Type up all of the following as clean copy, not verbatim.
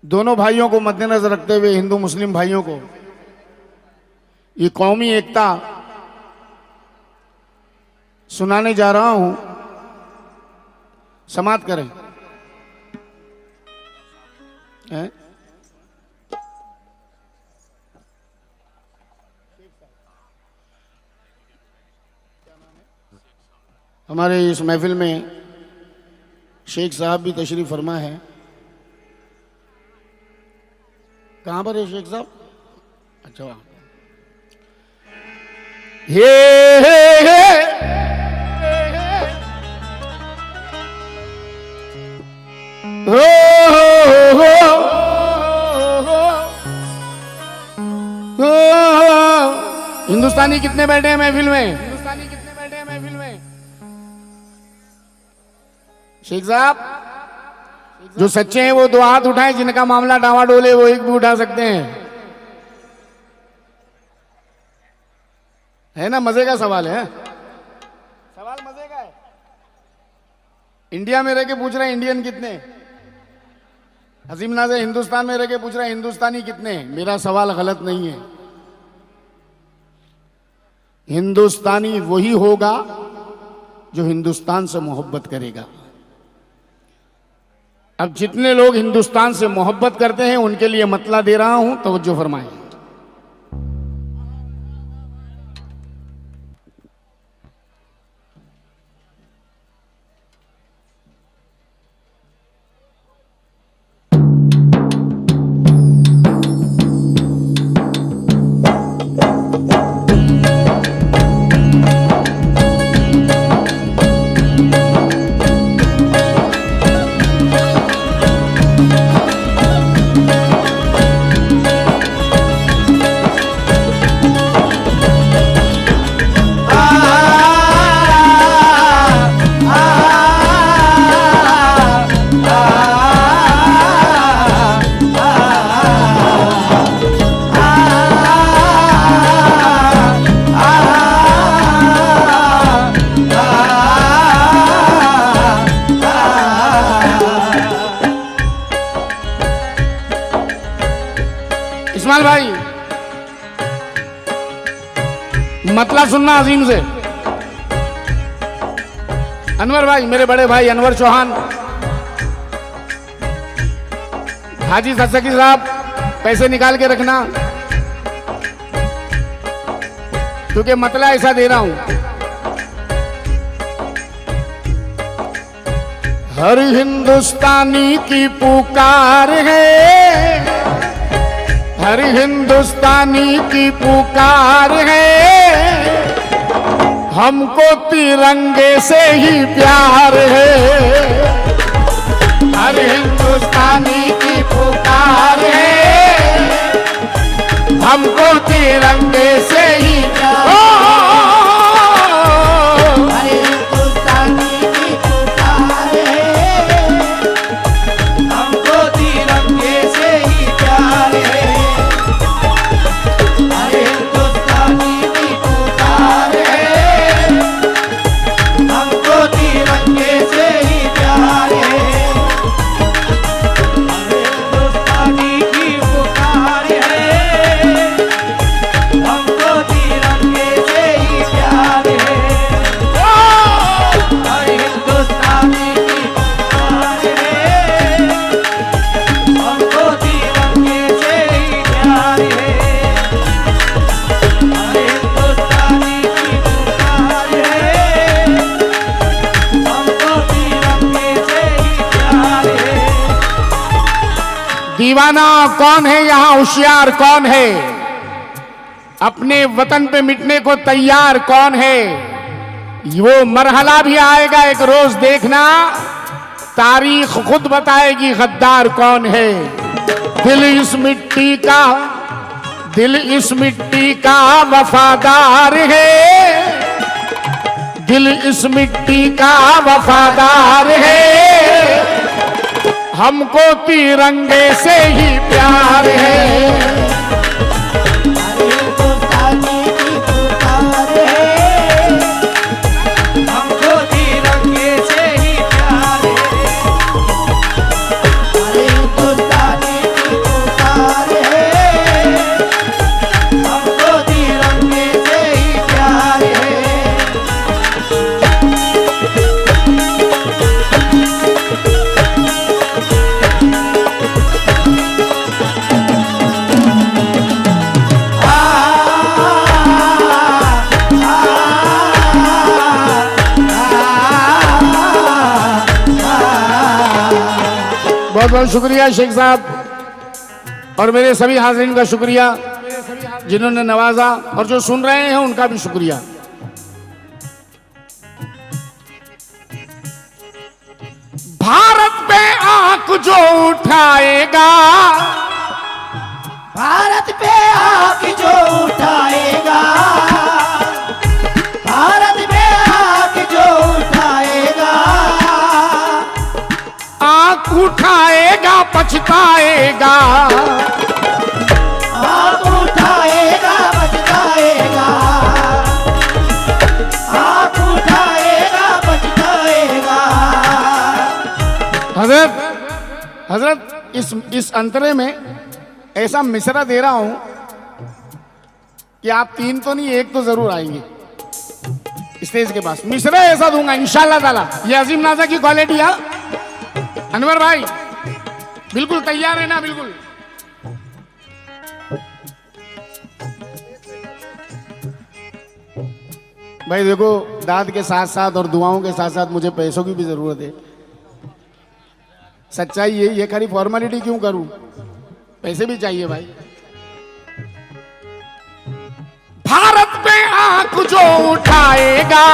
दोनों भाइयों को मद्देनजर रखते हुए हिंदू मुस्लिम भाइयों को ये कौमी एकता सुनाने जा रहा हूं। समाप्त करें। हैं? हमारे इस महफिल में शेख साहब भी तशरीफ फरमा है। कहां पर है शेख साहब? अच्छा वहां। हिंदुस्तानी कितने बैठे हैं महफिल में? हिंदुस्तानी कितने बैठे हैं महफिल में? शेख साहब जो सच्चे हैं वो दो हाथ उठाएं, जिनका मामला डावाडोल है वो एक भी उठा सकते हैं। है ना? मजे का सवाल है। सवाल मजे का है। इंडिया में रह के पूछ रहे हैं इंडियन कितने? अजीम नाज़र हिंदुस्तान में रह के पूछ रहा है हिंदुस्तानी कितने? मेरा सवाल गलत नहीं है। हिंदुस्तानी वही होगा जो हिंदुस्तान से मोहब्बत करेगा। अब जितने लोग हिंदुस्तान से मोहब्बत करते हैं उनके लिए मतला दे रहा हूं, तवज्जो फरमाएं। इस्माइल भाई मतला सुनना अजीम से। अनवर भाई, मेरे बड़े भाई अनवर चौहान, हाजी सत्सकी साहब पैसे निकाल के रखना, क्योंकि मतला ऐसा दे रहा हूं। हर हिंदुस्तानी की पुकार है, हर हिंदुस्तानी की पुकार है, हमको तिरंगे से ही प्यार है। हर हिंदुस्तानी की पुकार है, हमको तिरंगे से ही प्यार है। हर हिंदुस्तानी की पुकार है, हमको तिरंगे से ही प्यार है। दीवाना कौन है यहाँ, होशियार कौन है, अपने वतन पे मिटने को तैयार कौन है? वो मरहला भी आएगा एक रोज, देखना तारीख खुद बताएगी गद्दार कौन है। दिल इस मिट्टी का, दिल इस मिट्टी का वफादार है, दिल इस मिट्टी का वफादार है, हमको तिरंगे से ही प्यार है। हमको तिरंगे से ही प्यार है। बहुत बहुत शुक्रिया शेख साहब और मेरे सभी हाज़रीन का शुक्रिया जिन्होंने नवाजा, और जो सुन रहे हैं उनका भी शुक्रिया। भारत पे आंख जो उठाएगा, भारत पे आंख जो उठाएगा, भारत पे आंख जो उठाएगा, आंख उठाएगा पछताएगा, आंख उठाएगा पछताएगा, आंख उठाएगा पछताएगा। हजरत हजरत इस अंतरे में ऐसा मिसरा दे रहा हूं कि आप 3 तो नहीं 1 तो जरूर आएंगे स्टेज के पास। मिसरा ऐसा दूंगा इंशाल्लाह ताला। ये अजीम नाजा की क्वालिटी है। अनवर भाई बिल्कुल तैयार है ना? बिल्कुल। भाई देखो, दाद के साथ साथ और दुआओं के साथ साथ मुझे पैसों की भी जरूरत है। सच्चाई ये खाली फॉर्मेलिटी क्यों करूं, पैसे भी चाहिए भाई। भारत पे आंख जो उठाएगा,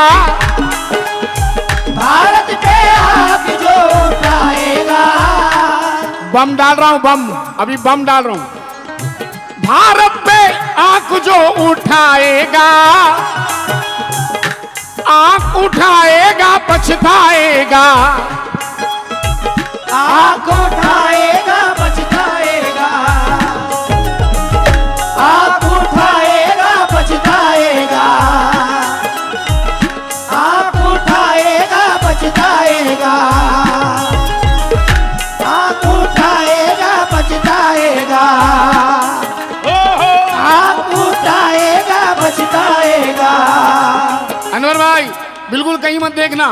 भारत पे आंख जो उठाएगा, बम डाल रहा हूं, बम अभी बम डाल रहा हूं। भारत पे आंख जो उठाएगा, आंख उठाएगा पछताएगा, आंख उठाएगा पछताएगा, आंख उठाएगा पछताएगा, आंख उठाएगा पछताएगा, आंख उठाएगा पछताएगा, आंख उठाएगा पछताएगा। अनवर भाई बिल्कुल कहीं मत देखना।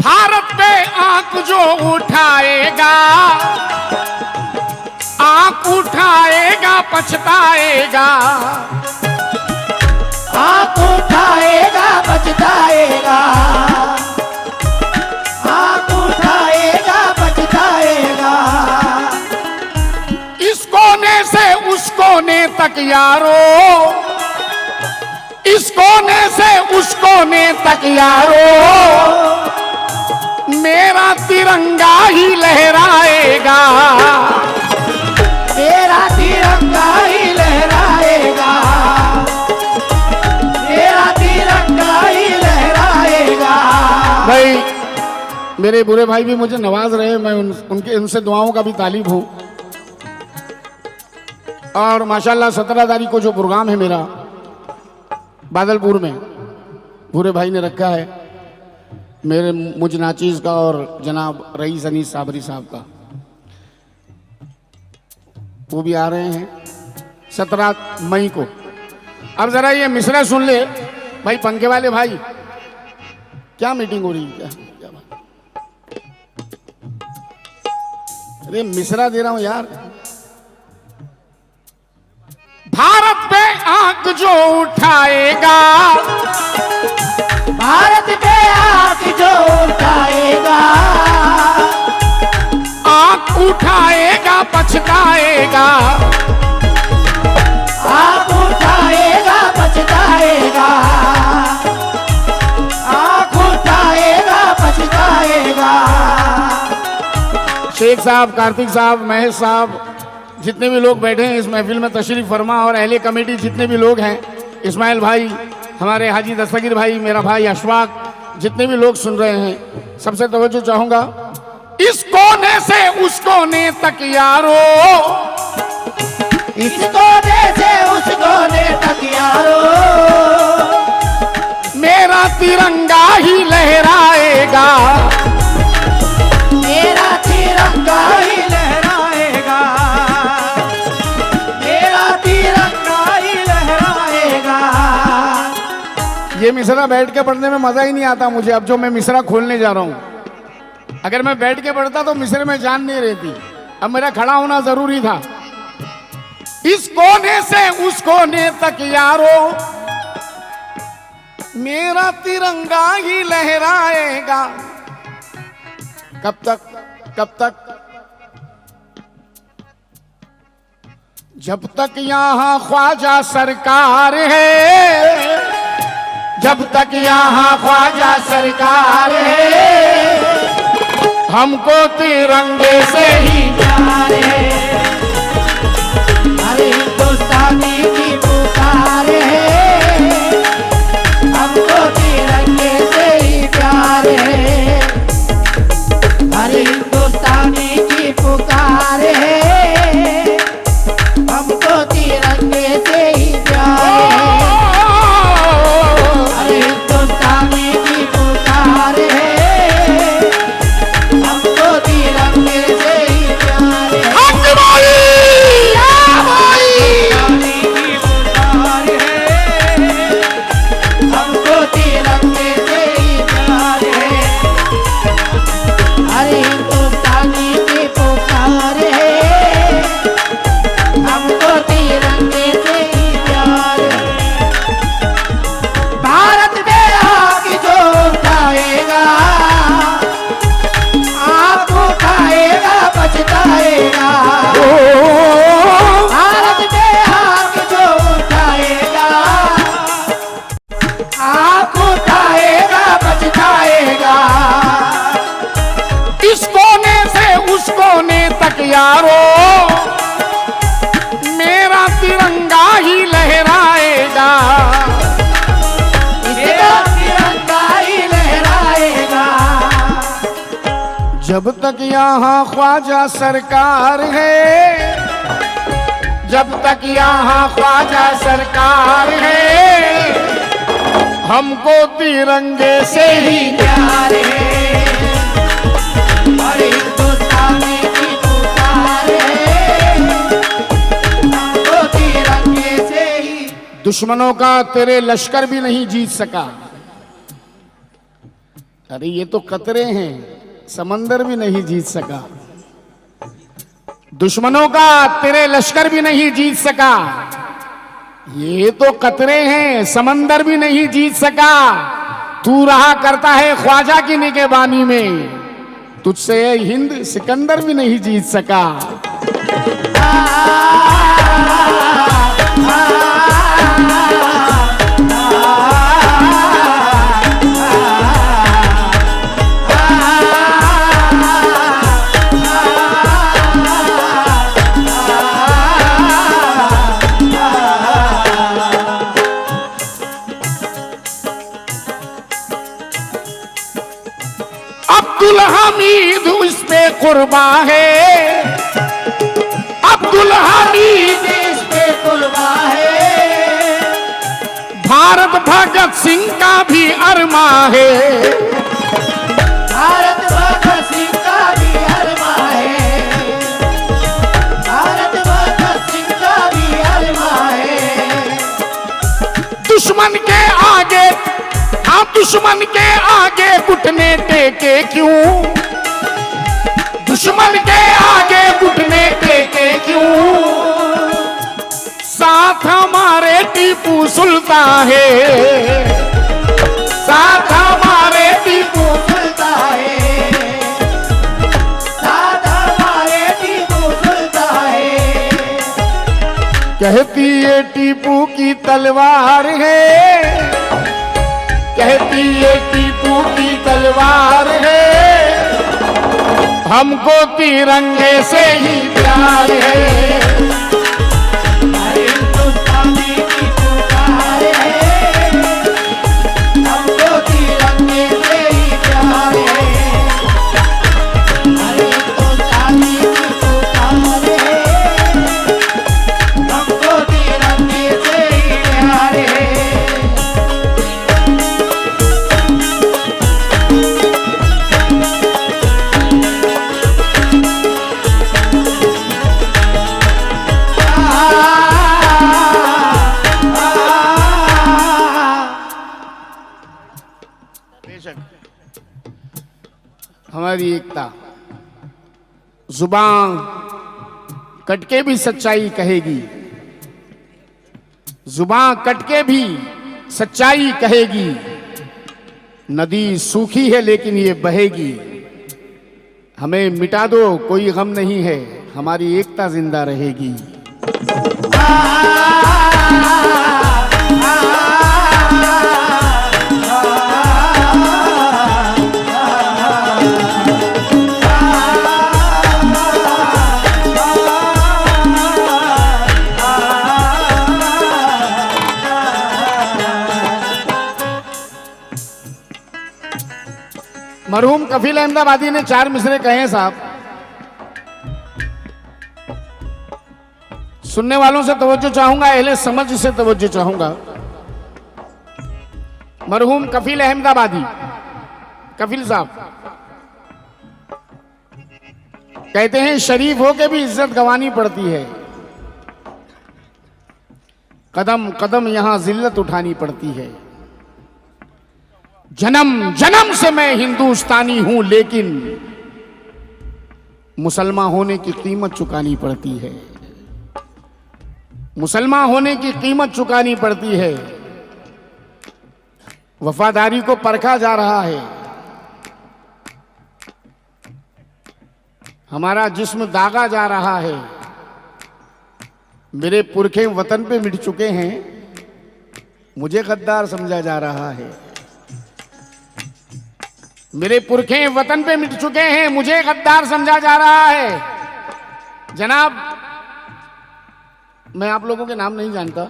भारत पे आंख जो उठाएगा, आंख उठाएगा पछताएगा, आंख उठाएगा पछताएगा, आंख उठाएगा पछताएगा। इस कोने से उस कोने तक यारो, इस कोने से उस कोने तक यारो, मेरा तिरंगा ही लहराएगा, मेरा तिरंगा ही लहराएगा, मेरा तिरंगा ही लहराएगा। भाई मेरे बुरे भाई भी मुझे नवाज रहे, मैं उनसे दुआओं का भी तालिब हूं। और माशाल्लाह 17 तारीख को जो प्रोग्राम है मेरा बादलपुर में, बुरे भाई ने रखा है, मेरे मुझ नाचीज का और जनाब रईस अनीस साबरी साहब का, वो भी आ रहे हैं 17 मई को। अब जरा ये मिसरा सुन ले भाई, पंखे वाले भाई, क्या मीटिंग हो रही है? क्या बात? अरे मिसरा दे रहा हूं यार। भारत पे आंख जो उठाएगा, भारत पे आंख जो उठाएगा, आंख उठाएगा पछताएगा, आंख उठाएगा पछताएगा, आंख उठाएगा पछताएगा। शेख साहब, कार्तिक साहब, महेश साहब, जितने भी लोग बैठे हैं इस महफिल में तशरीफ फरमा, और अहले कमेटी जितने भी लोग हैं, इस्माइल भाई, हमारे हाजी दस्तगीर भाई, मेरा भाई अशफाक, जितने भी लोग सुन रहे हैं, सबसे तवज्जो चाहूंगा। इस कोने से उस कोने तक यारो, इस कोने से उस कोने तक यारो, मेरा तिरंगा ही लहराएगा, मेरा तिरंगा ही लहराएगा, मेरा तिरंगा ही लहराएगा। ये मिसरा बैठ के पढ़ने में मजा ही नहीं आता मुझे। अब जो मैं मिसरा खोलने जा रहा हूं, अगर मैं बैठ के पढ़ता तो मिसरे में जान नहीं रहती। अब मेरा खड़ा होना जरूरी था। इस कोने से उस कोने तक यारो, मेरा तिरंगा ही लहराएगा, कब तक, कब तक? जब तक यहाँ ख्वाजा सरकार है, जब तक यहाँ ख्वाजा सरकार है, हमको तिरंगे से ही प्यार है। हर हिंदुस्तानी की पुकार है, हमको तिरंगे से ही प्यार है। हर हिंदुस्तानी की पुकार है, हमको तिरंगे से ही प्यार है। हर हिंदुस्तानी की पुकार है, हमको तिरंगे से ही प्यार है। हमको तिरंगे से ही प्यार है। हर हिंदुस्तानी की पुकार है, हमको तिरंगे से ही प्यार है। भारत में आग जो उठाएगा, आग उठाएगा पछताएगा। भारत में आग जो उठाएगा, आग उठाएगा पछताएगा। इस कोने से उस कोने तक यारो, मेरा तिरंगा ही लहराएगा। इसका तिरंगा ही लहराएगा। जब तक यहाँ ख्वाजा सरकार है, जब तक यहाँ ख्वाजा सरकार है, हमको तिरंगे से ही प्यार है। हर हिंदुस्तानी की पुकार है, हमको तिरंगे से ही। दुश्मनों का तेरे लश्कर भी नहीं जीत सका। अरे ये तो कतरे हैं, समंदर भी नहीं जीत सका। दुश्मनों का तेरे लश्कर भी नहीं जीत सका। ये तो कतरे हैं, समंदर भी नहीं जीत सका। तू रहा करता है ख्वाजा की निगहबानी में, तुझसे हिंद सिकंदर भी नहीं जीत सका। अब्दुल हमीद इस पे कुर्बा है, अब्दुल हमीद इस पे कुर्बा है। भारत भगत सिंह का भी अरमा है। भारत भगत सिंह का भी अरमा है। भारत भगत सिंह का भी अरमा है। दुश्मन के आगे, आप दुश्मन के आगे घुटने टेके क्यों? दुश्मन के आगे घुटने टेके क्यों? साथ हमारे टीपू सुल्तान है, साथ हमारे टीपू सुल्तान है। साथ हमारे टीपू सुल्तान है। कहती है टीपू की तलवार है, कहती है टीपू की तलवार है, हमको तिरंगे से ही प्यार है। हर हिंदुस्तानी की पुकार है, हमको तिरंगे से ही प्यार है। हर हिंदुस्तानी की पुकार है, हमको तिरंगे से ही प्यार है। हमारी एकता, जुबान कटके भी सच्चाई कहेगी, जुबान कटके भी सच्चाई कहेगी। नदी सूखी है लेकिन ये बहेगी। हमें मिटा दो कोई गम नहीं है, हमारी एकता जिंदा रहेगी। मरहूम कफील अहमदाबादी ने 4 मिसरे कहे हैं साहब, सुनने वालों से तवज्जो चाहूंगा, अहले समझ से तवज्जो चाहूंगा। मरहूम कफील अहमदाबादी, कफील साहब कहते हैं शरीफ होके भी इज्जत गंवानी पड़ती है, कदम कदम यहां जिल्लत उठानी पड़ती है। जन्म जन्म से मैं हिंदुस्तानी हूं, लेकिन मुसलमान होने की कीमत चुकानी पड़ती है, मुसलमान होने की कीमत चुकानी पड़ती है। वफादारी को परखा जा रहा है, हमारा जिस्म दागा जा रहा है। मेरे पुरखे वतन पे मिट चुके हैं, मुझे गद्दार समझा जा रहा है। मेरे पुरखे वतन पे मिट चुके हैं, मुझे गद्दार समझा जा रहा है। जनाब, मैं आप लोगों के नाम नहीं जानता,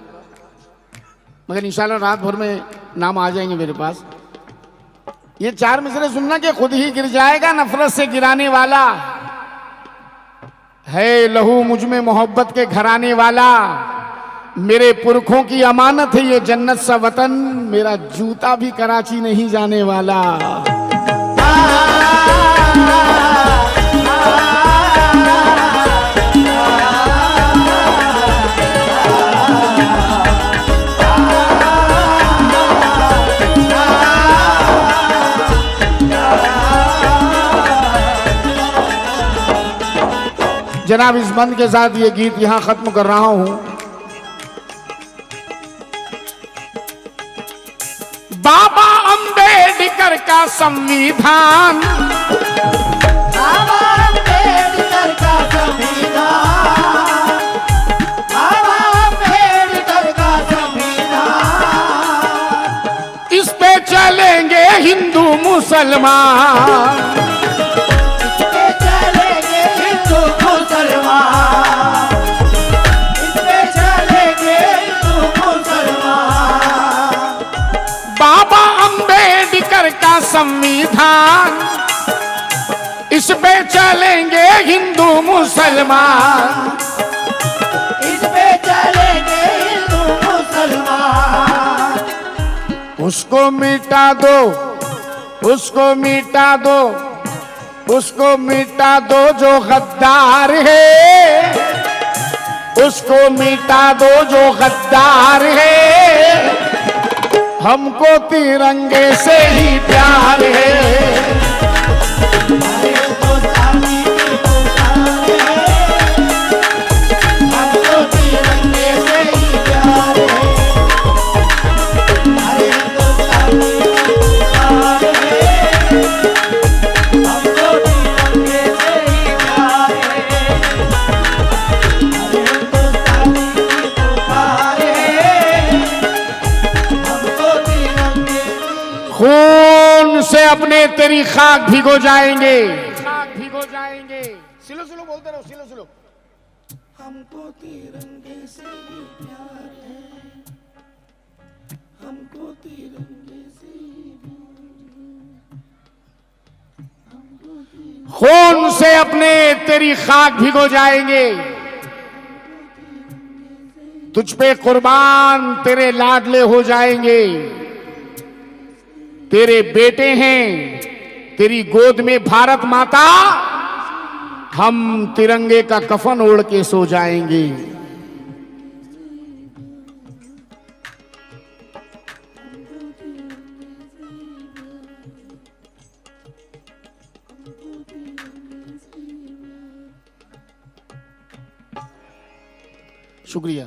मगर इंशाल्लाह रात भर में नाम आ जाएंगे मेरे पास। ये 4 मिसरे सुनना कि खुद ही गिर जाएगा नफरत से गिराने वाला है, लहू मुझ में मोहब्बत के घराने वाला। मेरे पुरखों की अमानत है ये जन्नत सा वतन, मेरा जूता भी कराची नहीं जाने वाला। जनाब, इस बंद के साथ ये गीत यहां खत्म कर रहा हूं। बाबा अंबेडकर का संविधान, बाबा अम्बेडकर का संविधान, बाबा अम्बेडकर का संविधान, इस पे चलेंगे हिंदू मुसलमान, इसपे चलेंगे हिंदू मुसलमान, इसपे चलेंगे हिंदू मुसलमान। बाबा अंबेडकर का संविधान, इस पे चलेंगे हिंदू मुसलमान, इसपे चलेंगे हिंदू मुसलमान। उसको मिटा दो, उसको मिटा दो, उसको मिटा दो जो गद्दार है, उसको मिटा दो जो गद्दार है। हमको तिरंगे से ही प्यार है। हिंदुस्तानी की पुकार है, हमको तिरंगे से ही प्यार है। हरे हिंदुस्तानी की पुकार है, हमको तिरंगे से ही प्यार है। हरे हिंदुस्तानी की पुकार है, हमको तिरंगे से। खून से अपने तेरी खाक भिगो जाएंगे, खाक भिगो जाएंगे। सिलो सिलो बोलते रहो, सिलो सिलो। हमको तिरंगे से ही प्यार है, हमको तिरंगे से ही खून से अपने तेरी खाक भिगो जाएंगे, तुझ पे कुर्बान तेरे लाडले हो जाएंगे। तेरे बेटे हैं, तेरी गोद में भारत माता, हम तिरंगे का कफन ओढ़ के सो जाएंगे। शुक्रिया।